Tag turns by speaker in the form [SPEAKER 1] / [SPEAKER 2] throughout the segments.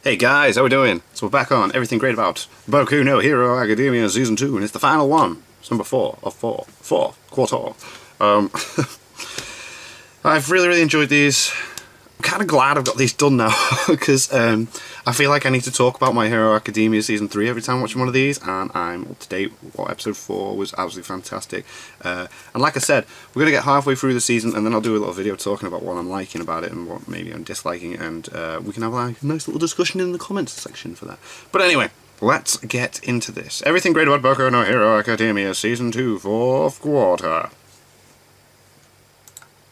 [SPEAKER 1] Hey guys, how we doing? So we're back on Everything Great About Boku no Hero Academia Season 2, and it's the final one. It's number 4 of 4 quarter. I've really enjoyed these. I'm kind of glad I've got these done now, because I feel like I need to talk about My Hero Academia Season 3 every time I'm watching one of these, and I'm up to date. What episode 4 was absolutely fantastic. And like I said, we're going to get halfway through the season, and then I'll do a little video talking about what I'm liking about it, and what maybe I'm disliking, and we can have a nice little discussion in the comments section for that. But anyway, let's get into this. Everything Great About Boku no Hero Academia Season 2, 4th quarter.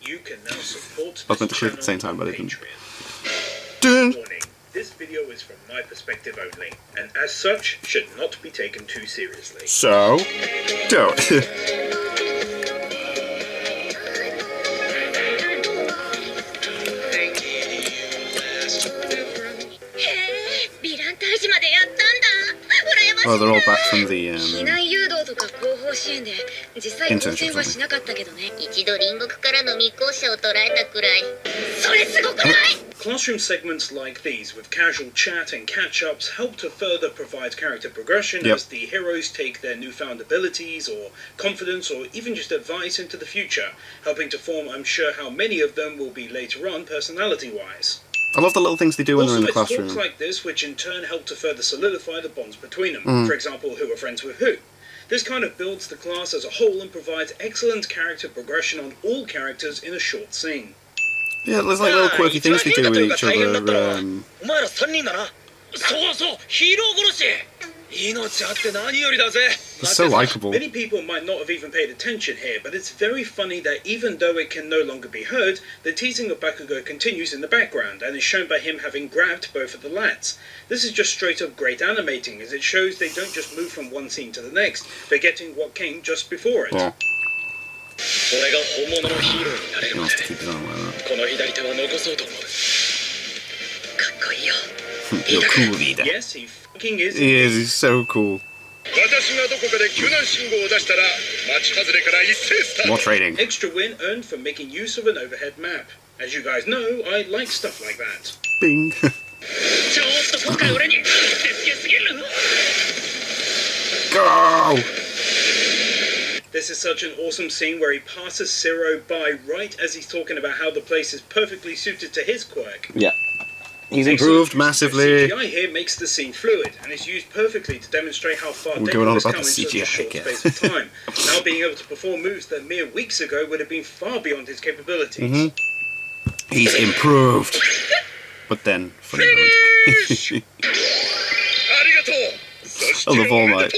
[SPEAKER 2] You can now support
[SPEAKER 1] I was meant to
[SPEAKER 2] this
[SPEAKER 1] click at the same
[SPEAKER 2] channel
[SPEAKER 1] time, but
[SPEAKER 2] on
[SPEAKER 1] I didn't.
[SPEAKER 2] Patreon. Warning, this video is from my perspective only, and as such, should not be taken too seriously.
[SPEAKER 1] So, don't. Well, they're all back from the internship.
[SPEAKER 2] Classroom segments like these, with casual chat and catch-ups, help to further provide character progression as the heroes take their newfound abilities, or confidence, or even just advice into the future, helping to form, I'm sure, how many of them will be later on personality-wise.
[SPEAKER 1] I love the little things they do when they're in the classroom.
[SPEAKER 2] Also, it's talks like this which in turn help to further solidify the bonds between them. For example, who are friends with who. This kind of builds the class as a whole and provides excellent character progression on all characters in a short scene.
[SPEAKER 1] Yeah, there's like little quirky things they do with each other. It's so likeable.
[SPEAKER 2] Many people might not have even paid attention here, but it's very funny that even though it can no longer be heard, the teasing of Bakugo continues in the background, and is shown by him having grabbed both of the lats. This is just straight up great animating, as it shows they don't just move from one scene to the next, they're getting what came just before it.
[SPEAKER 1] Yeah. He wants to keep it on like that. You're cool, leader.
[SPEAKER 2] Yes, he fucking is.
[SPEAKER 1] He is, he's so cool. More trading.
[SPEAKER 2] Extra win earned for making use of an overhead map. As you guys know, I like stuff like that.
[SPEAKER 1] Bing. Go! This
[SPEAKER 2] is such an awesome scene where he passes Zero by right as he's talking about how the place is perfectly suited to his quirk.
[SPEAKER 1] Yeah. He's improved massively.
[SPEAKER 2] The CGI here makes the scene fluid and is used perfectly to demonstrate how far
[SPEAKER 1] Deku has come
[SPEAKER 2] in such a short space of time. Now being able to perform moves that mere weeks ago would have been far beyond his capabilities.
[SPEAKER 1] He's improved. But then, funny moment. I love All Might.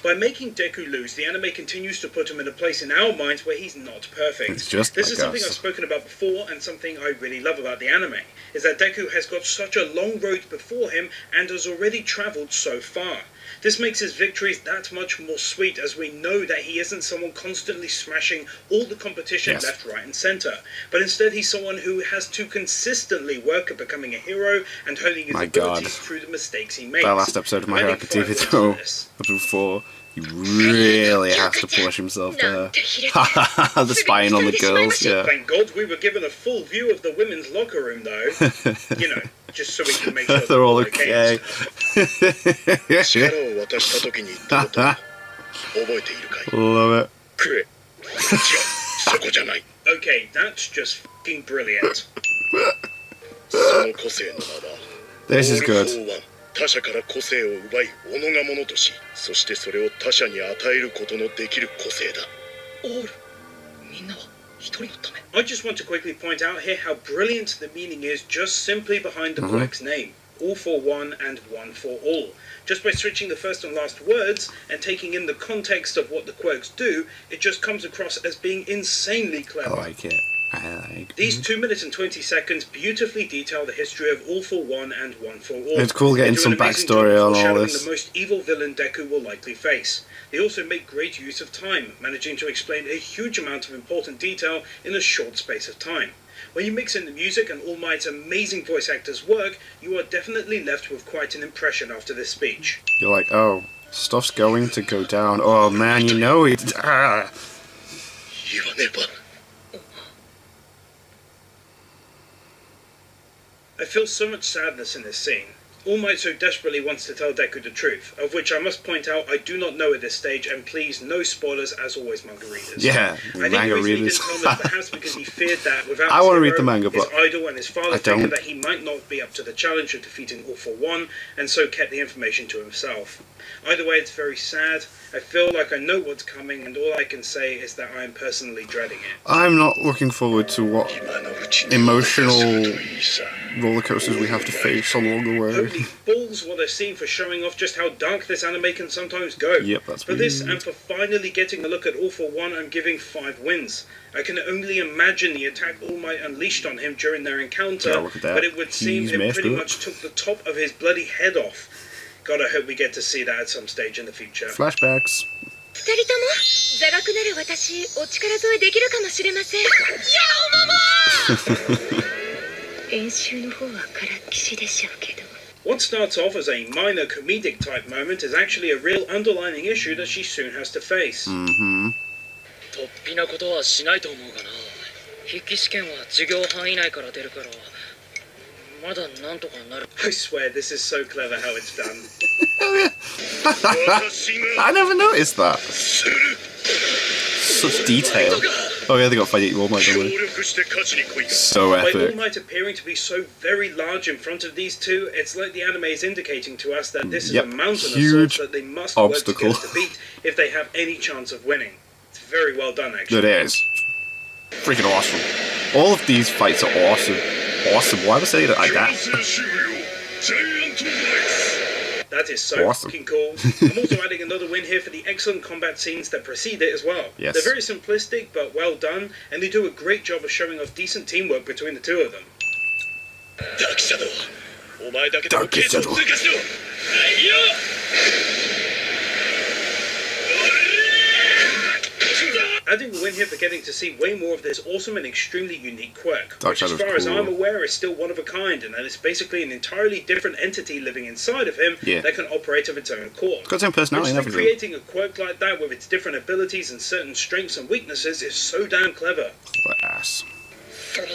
[SPEAKER 2] By making Deku lose, the anime continues to put him in a place in our minds where he's not perfect.
[SPEAKER 1] It's just
[SPEAKER 2] this is something I've spoken about before, and something I really love about the anime, is that Deku has got such a long road before him and has already travelled so far. This makes his victories that much more sweet, as we know that he isn't someone constantly smashing all the competition left, right and centre, but instead he's someone who has to consistently work at becoming a hero and honing his abilities through the mistakes he makes.
[SPEAKER 1] That last episode of My Hero Academia, though, episode 4, he really has to push himself there. The spying on the girls, yeah.
[SPEAKER 2] Thank God we were given a full view of the women's locker room, though. You know, just so we can make sure
[SPEAKER 1] they're all okay. Love it.
[SPEAKER 2] Okay, that's just fucking brilliant.
[SPEAKER 1] This is good. I just want to quickly point out here how brilliant the meaning is just simply behind the quirk's name. All for one and one for all. Just by switching the first and last words and taking in the context of what the quirks do, it just comes across as being insanely clever. I like it.
[SPEAKER 2] These 2 minutes and 20 seconds beautifully detail the history of All for One and One for All.
[SPEAKER 1] It's cool getting some backstory on all this.
[SPEAKER 2] The most evil villain Deku will likely face. They also make great use of time, managing to explain a huge amount of important detail in a short space of time. When you mix in the music and All Might's amazing voice actors' work, you are definitely left with quite an impression after this speech.
[SPEAKER 1] You're like, oh, stuff's going to go down. Oh man, you know it.
[SPEAKER 2] I feel so much sadness in this scene. All Might so desperately wants to tell Deku the truth, of which I must point out I do not know at this stage, and please, no spoilers as always, manga readers.
[SPEAKER 1] Yeah,
[SPEAKER 2] I
[SPEAKER 1] manga
[SPEAKER 2] think
[SPEAKER 1] readers.
[SPEAKER 2] didn't tell us perhaps because he feared that without
[SPEAKER 1] I want to
[SPEAKER 2] his
[SPEAKER 1] read the manga,
[SPEAKER 2] his
[SPEAKER 1] but
[SPEAKER 2] idol and his father
[SPEAKER 1] I don't.
[SPEAKER 2] figured that he might not be up to the challenge of defeating All for One, and so kept the information to himself. Either way, it's very sad. I feel like I know what's coming, and all I can say is that I am personally dreading it.
[SPEAKER 1] I'm not looking forward to what emotional roller coasters we have to face along the way.
[SPEAKER 2] Holy balls what they're seeing for showing off just how dark this anime can sometimes go.
[SPEAKER 1] Yep, that's
[SPEAKER 2] For this, and for finally getting a look at All for One, I'm giving 5 wins. I can only imagine the attack All Might unleashed on him during their encounter,
[SPEAKER 1] Yeah, look at that.
[SPEAKER 2] but it would seem
[SPEAKER 1] He's
[SPEAKER 2] it
[SPEAKER 1] messed
[SPEAKER 2] pretty
[SPEAKER 1] up.
[SPEAKER 2] much took the top of his bloody head off. God, I hope we get to see that at some stage in the future.
[SPEAKER 1] Flashbacks.
[SPEAKER 3] 二人とも座学なら私お力添えできるかもしれません。やおまま演習の方はからっきしでしょうけど。
[SPEAKER 2] What starts off as a minor comedic type moment is actually a real underlining issue that she soon has to face.
[SPEAKER 4] 突飛なことはしないと思うがな。筆記試験は授業範囲内から出るからまだなんとかなる。
[SPEAKER 2] I swear this is so clever how it's done.
[SPEAKER 1] I never noticed that. Such detail. Oh yeah, they got fighting All Might, don't they? So
[SPEAKER 2] By All
[SPEAKER 1] epic.
[SPEAKER 2] Might appearing to be so very large in front of these two, it's like the anime is indicating to us that this is
[SPEAKER 1] Yep,
[SPEAKER 2] a mountain of
[SPEAKER 1] huge
[SPEAKER 2] sorts that they must
[SPEAKER 1] obstacle.
[SPEAKER 2] work together to beat if they have any chance of winning. It's very well done, actually.
[SPEAKER 1] It is. Freaking awesome. All of these fights are awesome. Awesome. Why was I saying it like that?
[SPEAKER 2] That is so
[SPEAKER 1] Awesome.
[SPEAKER 2] fucking cool. I'm also adding another win here for the excellent combat scenes that precede it as well.
[SPEAKER 1] Yes.
[SPEAKER 2] They're very simplistic but well done, and they do a great job of showing off decent teamwork between the two of them.
[SPEAKER 1] Dark Shadow.
[SPEAKER 2] Adding a win here for getting to see way more of this awesome and extremely unique quirk,
[SPEAKER 1] Dark
[SPEAKER 2] which as
[SPEAKER 1] Shadow's
[SPEAKER 2] far as
[SPEAKER 1] cool.
[SPEAKER 2] I'm aware is still one of a kind, and that it's basically an entirely different entity living inside of him
[SPEAKER 1] Yeah.
[SPEAKER 2] that can operate of its own accord.
[SPEAKER 1] It's got its own personality and
[SPEAKER 2] Obviously,
[SPEAKER 1] everything.
[SPEAKER 2] creating a quirk like that with its different abilities and certain strengths and weaknesses is so damn clever.
[SPEAKER 1] Ass.
[SPEAKER 3] それに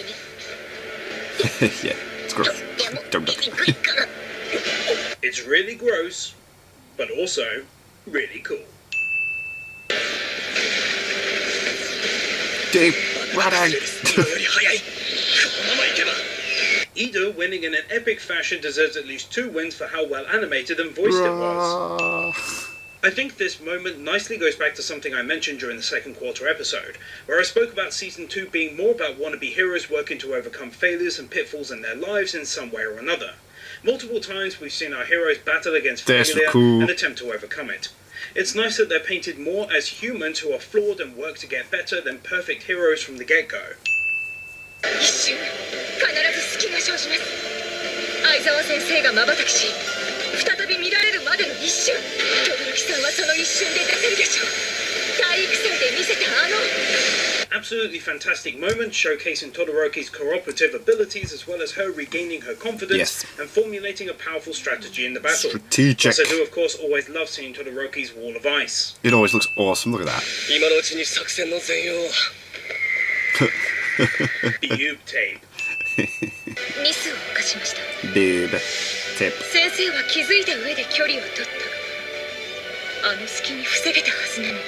[SPEAKER 1] Yeah, it's gross.
[SPEAKER 3] でも
[SPEAKER 1] Don't
[SPEAKER 3] 醜いから
[SPEAKER 2] It's really gross, but also really cool.
[SPEAKER 1] Deep Raddang.
[SPEAKER 2] Ida winning in an epic fashion deserves at least 2 wins for how well animated and voiced it was. I think this moment nicely goes back to something I mentioned during the second quarter episode, where I spoke about Season 2 being more about wannabe heroes working to overcome failures and pitfalls in their lives in some way or another. Multiple times we've seen our heroes battle against
[SPEAKER 1] That's
[SPEAKER 2] failure
[SPEAKER 1] cool.
[SPEAKER 2] and attempt to overcome it. It's nice that they're painted more as humans who are flawed and work to get better than perfect heroes from the get-go.
[SPEAKER 3] 一瞬必ず隙が生じます相沢先生が瞬きし再び見られるまでの一瞬轟さんはその一瞬で出せるでしょう体育祭で見せた
[SPEAKER 2] Absolutely fantastic moment showcasing Todoroki's cooperative abilities as well as her regaining her confidence
[SPEAKER 1] Yes.
[SPEAKER 2] and formulating a powerful strategy in the battle.
[SPEAKER 1] Strategic.
[SPEAKER 2] Plus, I do of course always love seeing Todoroki's wall of ice.
[SPEAKER 1] It always looks awesome. Look at that.
[SPEAKER 4] 今のうちに作戦の全容を
[SPEAKER 2] Bube tape.
[SPEAKER 3] ミスを犯しました
[SPEAKER 1] Boob. Tip.
[SPEAKER 3] 先生は気づいた上で距離を取ったあの隙に防げたはずなのに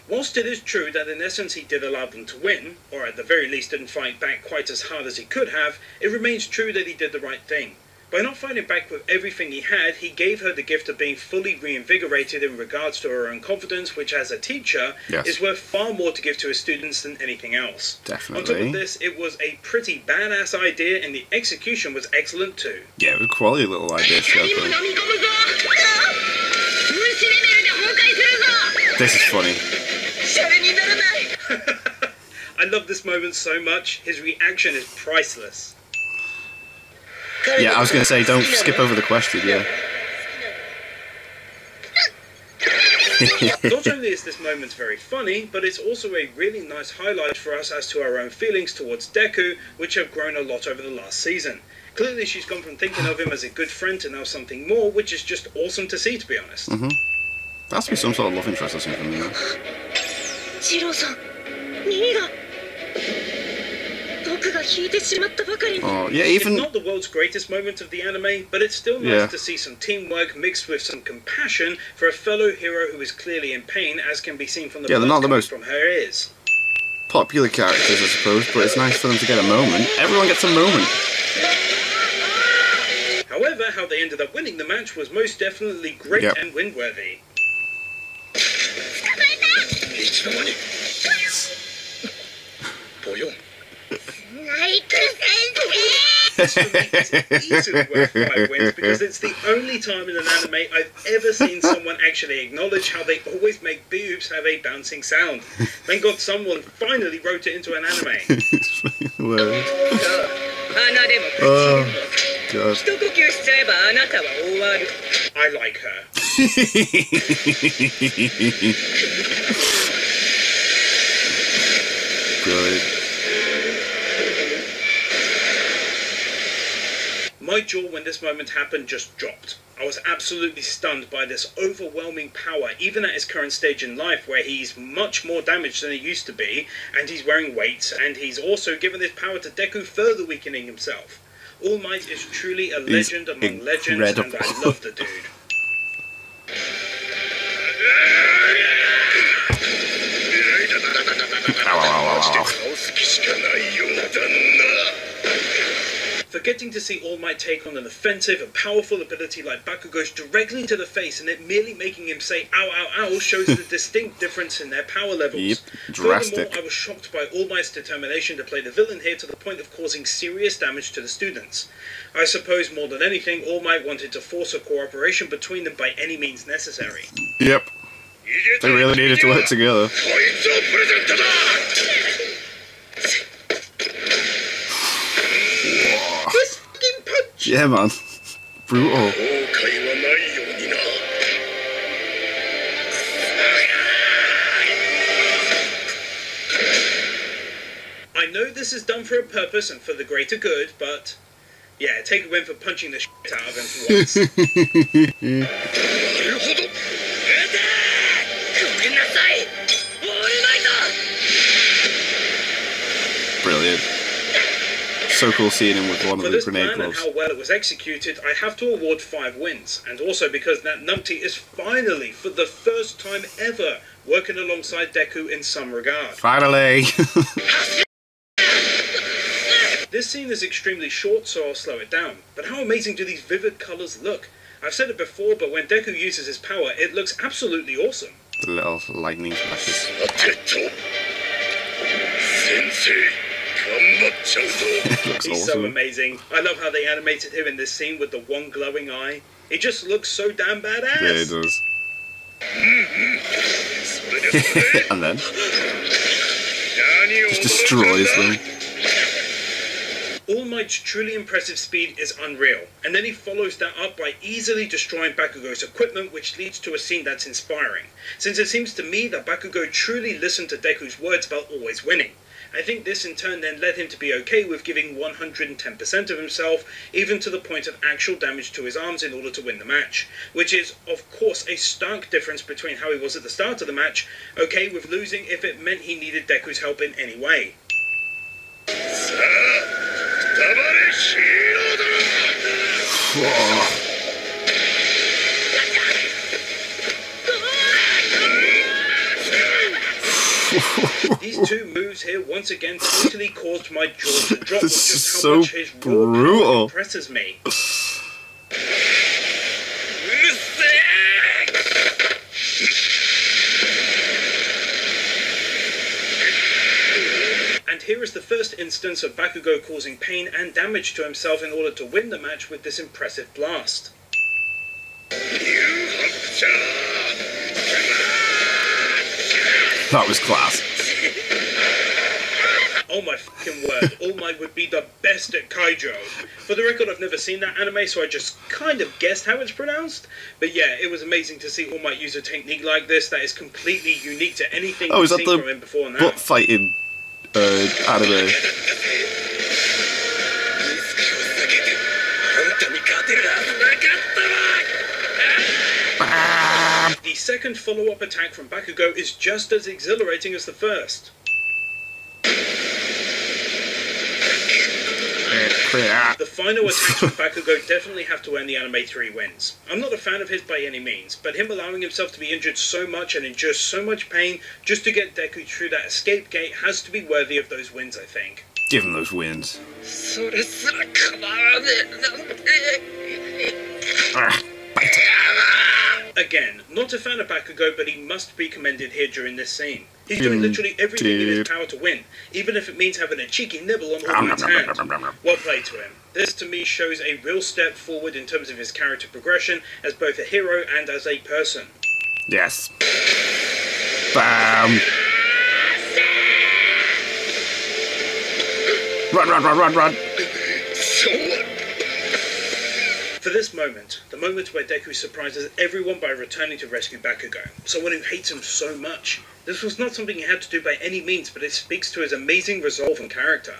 [SPEAKER 2] Whilst it is true that in essence he did allow them to win, or at the very least didn't fight back quite as hard as he could have, it remains true that he did the right thing. By not fighting back with everything he had, he gave her the gift of being fully reinvigorated in regards to her own confidence, which as a teacher
[SPEAKER 1] Yes.
[SPEAKER 2] is worth far more to give to his students than anything else.
[SPEAKER 1] Definitely.
[SPEAKER 2] On top of this, it was a pretty badass idea and the execution was excellent too.
[SPEAKER 1] Yeah, it was a quality little idea. So cool.
[SPEAKER 3] 無視レベルで崩壊するぞ
[SPEAKER 1] This is funny.
[SPEAKER 3] シャレにならない
[SPEAKER 2] I love this moment so much. His reaction is priceless.
[SPEAKER 1] Yeah, I was going to say, don't skip over the question, yeah.
[SPEAKER 2] Not only is this moment very funny, but it's also a really nice highlight for us as to our own feelings towards Deku, which have grown a lot over the last season. Clearly she's gone from thinking of him as a good friend to now something more, which is just awesome to see, to be honest.
[SPEAKER 1] There has to be some sort of love interest or something, you know?
[SPEAKER 3] ジローさん耳が飛
[SPEAKER 1] Oh, yeah,
[SPEAKER 2] It's
[SPEAKER 1] even...
[SPEAKER 2] not the world's greatest moment of the anime, but it's still nice to see some teamwork mixed with some compassion for a fellow hero who is clearly in pain, as can be seen from the
[SPEAKER 1] Yeah, they're
[SPEAKER 2] blood
[SPEAKER 1] not the
[SPEAKER 2] coming
[SPEAKER 1] most
[SPEAKER 2] from her ears.
[SPEAKER 1] popular characters, I suppose, but it's nice for them to get a moment. Everyone gets a moment.
[SPEAKER 2] However, how they ended up winning the match was most definitely great and win-worthy. This for me is easily worth 5 wins because it's the only time in an anime I've ever seen someone actually acknowledge how they always make boobs have a bouncing sound. Thank God someone finally wrote it into an anime.
[SPEAKER 1] Well, God.
[SPEAKER 2] I like her.
[SPEAKER 1] Brilliant.
[SPEAKER 2] My jaw when this moment happened just dropped. I was absolutely stunned by this overwhelming power, even at his current stage in life where he's much more damaged than he used to be, and he's wearing weights, and he's also given this power to Deku, further weakening himself. All Might is truly a legend among legends, and I love the dude. For getting to see All Might take on an offensive and powerful ability like Bakugo's directly to the face and it merely making him say ow ow ow shows the distinct difference in their power levels.
[SPEAKER 1] Yep, drastic.
[SPEAKER 2] Furthermore, I was shocked by All Might's determination to play the villain here to the point of causing serious damage to the students. I suppose more than anything, All Might wanted to force a cooperation between them by any means necessary.
[SPEAKER 1] Yep. They really needed to work together. Yeah, man. Brutal.
[SPEAKER 2] I know this is done for a purpose and for the greater good, but yeah, take a win for punching the shit out of him for once.
[SPEAKER 1] Brilliant. So cool seeing him with one of
[SPEAKER 2] For
[SPEAKER 1] the
[SPEAKER 2] this
[SPEAKER 1] grenade
[SPEAKER 2] plan and
[SPEAKER 1] gloves.
[SPEAKER 2] how well it was executed, I have to award 5 wins, and also because that numpty is finally, for the first time ever, working alongside Deku in some regard.
[SPEAKER 1] Finally!
[SPEAKER 2] This scene is extremely short, so I'll slow it down. But how amazing do these vivid colours look? I've said it before, but when Deku uses his power, it looks absolutely awesome.
[SPEAKER 1] The little lightning flashes. It looks
[SPEAKER 2] He's
[SPEAKER 1] awesome.
[SPEAKER 2] so amazing. I love how they animated him in this scene with the one glowing eye. He just looks so damn badass.
[SPEAKER 1] Yeah, it does. And then just destroys them.
[SPEAKER 2] All Might's truly impressive speed is unreal, and then he follows that up by easily destroying Bakugo's equipment, which leads to a scene that's inspiring, since it seems to me that Bakugo truly listened to Deku's words about always winning. I think this in turn then led him to be okay with giving 110% of himself, even to the point of actual damage to his arms in order to win the match, which is, of course, a stark difference between how he was at the start of the match, okay with losing if it meant he needed Deku's help in any way. These two moves here once again totally caused my jaw to drop with
[SPEAKER 1] This is
[SPEAKER 2] just how
[SPEAKER 1] so
[SPEAKER 2] much his raw power
[SPEAKER 1] brutal.
[SPEAKER 2] impresses me. And here is the first instance of Bakugo causing pain and damage to himself in order to win the match with this impressive blast.
[SPEAKER 1] That was class.
[SPEAKER 2] Oh my fucking word, All Might would be the best at Kaijo. For the record, I've never seen that anime, so I just kind of guessed how it's pronounced. But yeah, it was amazing to see All Might use a technique like this that is completely unique to anything
[SPEAKER 1] Oh,
[SPEAKER 2] we've
[SPEAKER 1] is that
[SPEAKER 2] seen
[SPEAKER 1] the
[SPEAKER 2] from him before now.
[SPEAKER 1] butt fighting anime?
[SPEAKER 2] The second follow-up attack from Bakugo is just as exhilarating as the first.
[SPEAKER 1] Crap.
[SPEAKER 2] The final attacks from Bakugo definitely have to earn the anime 3 wins. I'm not a fan of his by any means, but him allowing himself to be injured so much and endure so much pain just to get Deku through that escape gate has to be worthy of those wins, I think.
[SPEAKER 1] Give him those wins. Bite it.
[SPEAKER 2] Again, not a fan of Bakugo, but he must be commended here during this scene. He's doing literally everything in his power to win, even if it means having a cheeky nibble on All-Might's hand. Well played to him. This to me shows a real step forward in terms of his character progression as both a hero and as a person.
[SPEAKER 1] Yes. Bam. Run.
[SPEAKER 2] For this moment, the moment where Deku surprises everyone by returning to rescue Bakugo, someone who hates him so much. This was not something he had to do by any means, but it speaks to his amazing resolve and character.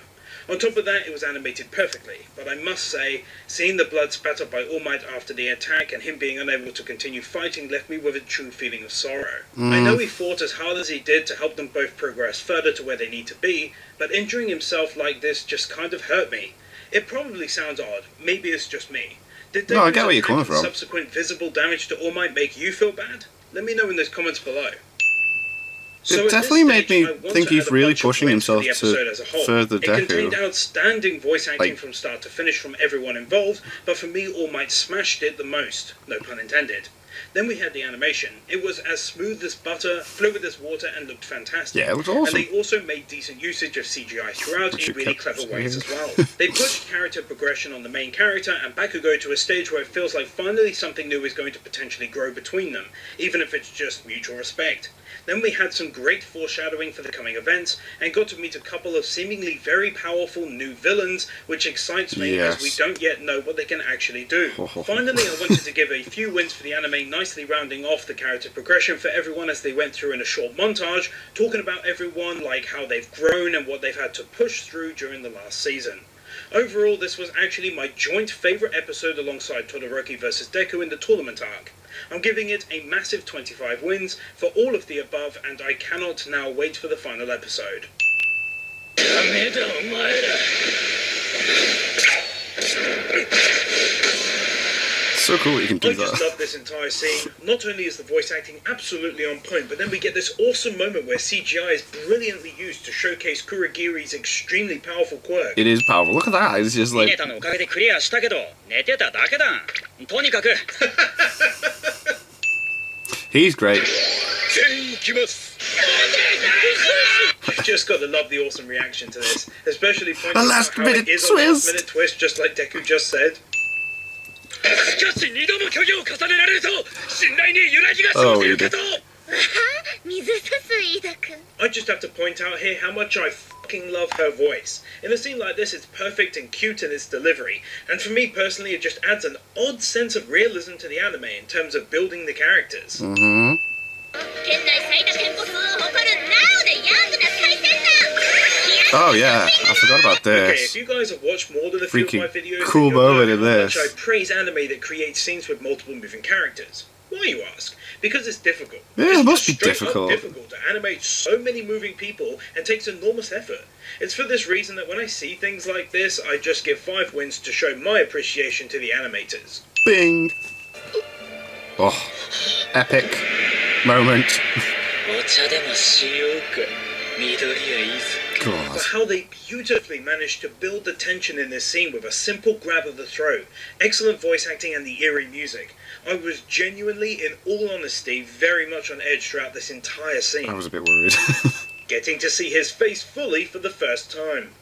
[SPEAKER 2] On top of that, it was animated perfectly, but I must say, seeing the blood spat up by All Might after the attack and him being unable to continue fighting left me with a true feeling of sorrow. I know he fought as hard as he did to help them both progress further to where they need to be, but injuring himself like this just kind of hurt me. It probably sounds odd, maybe it's just me. Did
[SPEAKER 1] No, I get where you're coming from.
[SPEAKER 2] Subsequent visible damage to All Might make you feel bad? Let me know in the comments below.
[SPEAKER 1] It definitely made me think he's really pushing himself to further Deku.
[SPEAKER 2] It contained outstanding voice acting from start to finish from everyone involved, but for me, All Might smashed it the most. No pun intended. Then we had the animation. It was as smooth as butter, fluid as water, and looked fantastic.
[SPEAKER 1] Yeah, it was awesome.
[SPEAKER 2] And they also made decent usage of CGI throughout in really clever ways as well. They pushed character progression on the main character and Bakugo to a stage where it feels like finally something new is going to potentially grow between them, even if it's just mutual respect. Then we had some great foreshadowing for the coming events, and got to meet a couple of seemingly very powerful new villains, which excites me as we don't yet know what they can actually do. Finally, I wanted to give a few wins for the anime, nicely rounding off the character progression for everyone as they went through in a short montage, talking about everyone, like how they've grown and what they've had to push through during the last season. Overall, this was actually my joint favourite episode alongside Todoroki vs Deku in the tournament arc. I'm giving it a massive 25 wins for all of the above, and I cannot now wait for the final episode.
[SPEAKER 1] So cool that you can do
[SPEAKER 2] I just
[SPEAKER 1] that.
[SPEAKER 2] love this entire scene. Not only is the voice acting absolutely on point, but then we get this awesome moment where CGI is brilliantly used to showcase Kurogiri's extremely powerful quirk.
[SPEAKER 1] It is powerful. Look at that. It's just like... He's great.
[SPEAKER 2] Just gotta love the awesome reaction to this, especially pointing
[SPEAKER 1] A
[SPEAKER 2] out
[SPEAKER 1] last
[SPEAKER 2] how
[SPEAKER 1] minute
[SPEAKER 2] it is
[SPEAKER 1] twist.
[SPEAKER 2] a last minute twist, just like Deku just said.
[SPEAKER 1] Oh, he did.
[SPEAKER 2] I just have to point out here how much I fucking love her voice. In a scene like this, it's perfect and cute in its delivery, and for me personally, it just adds an odd sense of realism to the anime in terms of building the characters.
[SPEAKER 1] Oh yeah, I forgot about
[SPEAKER 2] Okay,
[SPEAKER 1] this.
[SPEAKER 2] if you guys have watched more than a few of my videos,
[SPEAKER 1] Cool
[SPEAKER 2] then you'll know
[SPEAKER 1] moment in
[SPEAKER 2] how
[SPEAKER 1] this.
[SPEAKER 2] much I praise anime that creates scenes with multiple moving characters. Why, you ask? Because it's difficult.
[SPEAKER 1] Yeah,
[SPEAKER 2] It's
[SPEAKER 1] it must
[SPEAKER 2] just
[SPEAKER 1] be
[SPEAKER 2] straight up
[SPEAKER 1] difficult.
[SPEAKER 2] difficult to animate so many moving people and takes enormous effort. It's for this reason that when I see things like this, I just give 5 wins to show my appreciation to the animators.
[SPEAKER 1] Bing. Oh, epic moment. God.
[SPEAKER 2] But how they beautifully managed to build the tension in this scene with a simple grab of the throat, excellent voice acting and the eerie music. I was genuinely, in all honesty, very much on edge throughout this entire scene.
[SPEAKER 1] I was a bit worried.
[SPEAKER 2] Getting to see his face fully for the first time.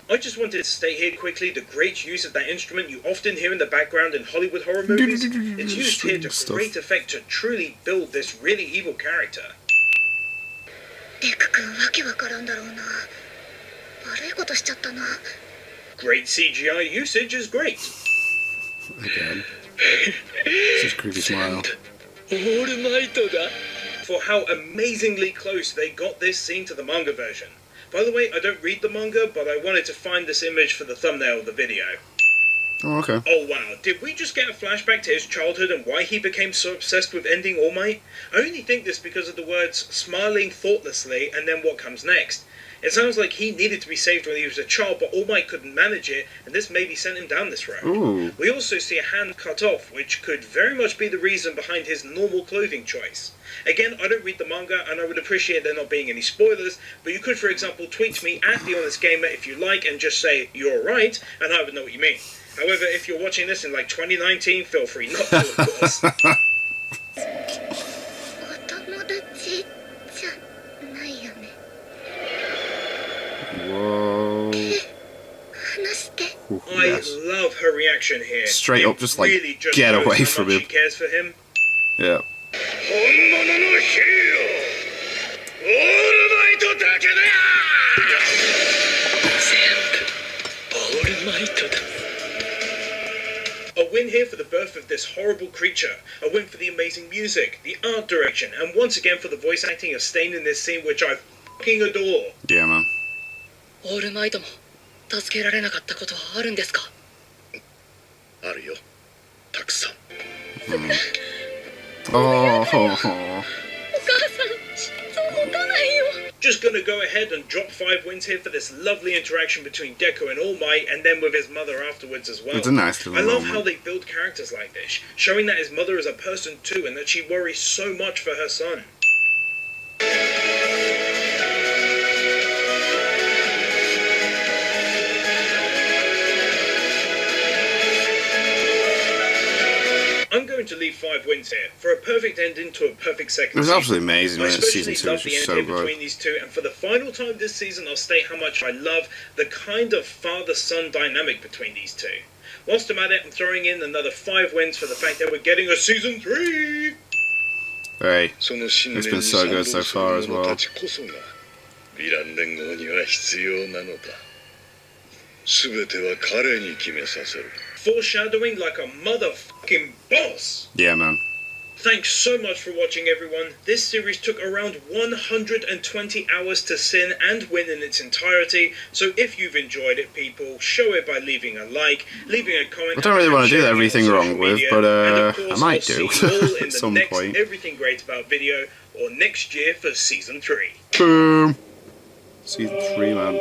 [SPEAKER 2] I just wanted to state here quickly the great use of that instrument you often hear in the background in Hollywood horror movies. It's used here to great effect to truly build this really evil character. Great CGI usage is great.
[SPEAKER 1] Again. Such a creepy smile.
[SPEAKER 2] For how amazingly close they got this scene to the manga version. By the way, I don't read the manga, but I wanted to find this image for the thumbnail of the video.
[SPEAKER 1] Oh, okay.
[SPEAKER 2] Oh wow, did we just get a flashback to his childhood and why he became so obsessed with ending All Might? I only think this because of the words smiling thoughtlessly and then what comes next. It sounds like he needed to be saved when he was a child, but All Might couldn't manage it, and this maybe sent him down this road.
[SPEAKER 1] Ooh.
[SPEAKER 2] We also see a hand cut off, which could very much be the reason behind his normal clothing choice. Again, I don't read the manga, and I would appreciate there not being any spoilers, but you could, for example, tweet me at TheHonestGamer if you like, and just say, "You're right," and I would know what you mean. However, if you're watching this in like 2019, feel free not to, of course.
[SPEAKER 1] Whoa. Ooh,
[SPEAKER 2] I
[SPEAKER 1] yes.
[SPEAKER 2] love her reaction here.
[SPEAKER 1] Straight up, just like,
[SPEAKER 2] really just
[SPEAKER 1] get
[SPEAKER 2] shows
[SPEAKER 1] away
[SPEAKER 2] how
[SPEAKER 1] from
[SPEAKER 2] much
[SPEAKER 1] him.
[SPEAKER 2] She cares for him.
[SPEAKER 1] Yeah.
[SPEAKER 2] A win here for the birth of this horrible creature. A win for the amazing music, the art direction, and once again for the voice acting of Stain in this scene, which I fucking adore.
[SPEAKER 1] Yeah, man.
[SPEAKER 4] オールマイトも助けられなかったことはあるんですか？
[SPEAKER 5] あるよ。たくさん。
[SPEAKER 1] Oh.
[SPEAKER 2] Just gonna go ahead and drop 5 wins here for this lovely interaction between Deku and All Might, and then with his mother afterwards as well.
[SPEAKER 1] It's a nice little
[SPEAKER 2] I love
[SPEAKER 1] moment.
[SPEAKER 2] how they build characters like this, showing that his mother is a person too, and that she worries so much for her son. I'm going to leave 5 wins here for a perfect ending to a perfect second
[SPEAKER 1] It was
[SPEAKER 2] season.
[SPEAKER 1] absolutely amazing,
[SPEAKER 2] I
[SPEAKER 1] man.
[SPEAKER 2] especially
[SPEAKER 1] Season 2
[SPEAKER 2] love
[SPEAKER 1] was
[SPEAKER 2] the
[SPEAKER 1] just
[SPEAKER 2] end
[SPEAKER 1] so
[SPEAKER 2] here
[SPEAKER 1] good.
[SPEAKER 2] between these two, and for the final time this season, I'll state how much I love the kind of father-son dynamic between these two. Whilst I'm at it, I'm throwing in another 5 wins for the fact that we're getting a season 3.
[SPEAKER 1] Hey,
[SPEAKER 5] その信念
[SPEAKER 1] It's been
[SPEAKER 5] に
[SPEAKER 1] so
[SPEAKER 5] 賛
[SPEAKER 1] good
[SPEAKER 5] 同
[SPEAKER 1] so
[SPEAKER 5] する
[SPEAKER 1] far as
[SPEAKER 5] 者
[SPEAKER 1] well.
[SPEAKER 5] たちこそがヴィラン連合には必要なのだ。全ては彼に決めさせる。
[SPEAKER 2] Foreshadowing like a motherfucking boss.
[SPEAKER 1] yeah, man.
[SPEAKER 2] Thanks so much for watching, everyone. This series took around 120 hours to sin and win in its entirety, so if you've enjoyed it, people, show it by leaving a like, leaving a comment.
[SPEAKER 1] I don't really want to do
[SPEAKER 2] sharing it on
[SPEAKER 1] everything
[SPEAKER 2] social
[SPEAKER 1] wrong with,
[SPEAKER 2] media,
[SPEAKER 1] but
[SPEAKER 2] and of course,
[SPEAKER 1] I might
[SPEAKER 2] I'll
[SPEAKER 1] do
[SPEAKER 2] see you all in
[SPEAKER 1] at
[SPEAKER 2] the
[SPEAKER 1] some
[SPEAKER 2] next
[SPEAKER 1] point.
[SPEAKER 2] Everything Great About video, or next year for season 3.
[SPEAKER 1] Boom. Season 3, man.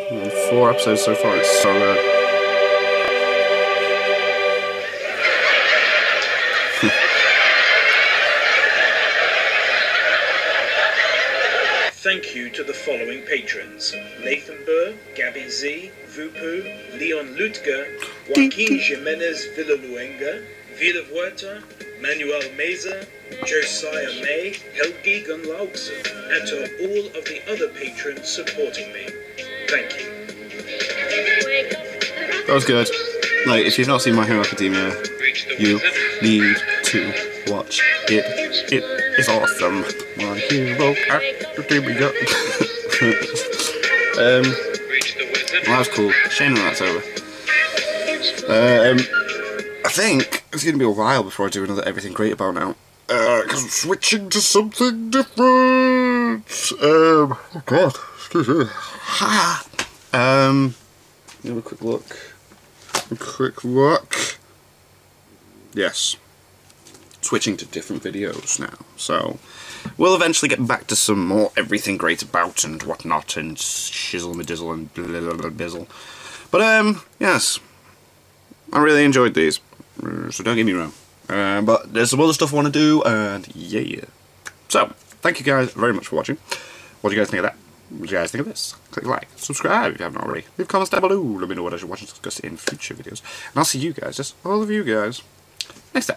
[SPEAKER 1] 4 episodes so far. It's so good.
[SPEAKER 2] Thank you to the following patrons: Nathan Burr, Gabby Z, Vupu, Leon Lutger, Joaquin Jimenez Villaluenga, Vida Huerta, Manuel Meza, Josiah May, Helgi Gunlaugsen, and to all of the other patrons supporting me. Thank you.
[SPEAKER 1] That was good. Like, if you've not seen My Hero Academia, you need to watch it. It is awesome. My Hero Academia. Well, that was cool. Shame that that's over. I think it's going to be a while before I do another Everything Great About now. Because I'm switching to something different. Oh God. Excuse me. Ha. Have a quick look. Yes. Switching to different videos now. So, we'll eventually get back to some more Everything Great About and whatnot, and shizzle me dizzle and blah, blah, blah, bizzle. But, yes. I really enjoyed these. So don't get me wrong. But there's some other stuff I want to do, and yeah. So, thank you guys very much for watching. What do you guys think of that? What do you guys think of this? Click like, subscribe if you haven't already. Leave comments down below. Let me know what I should watch and discuss in future videos. And I'll see you guys, just all of you guys, next time.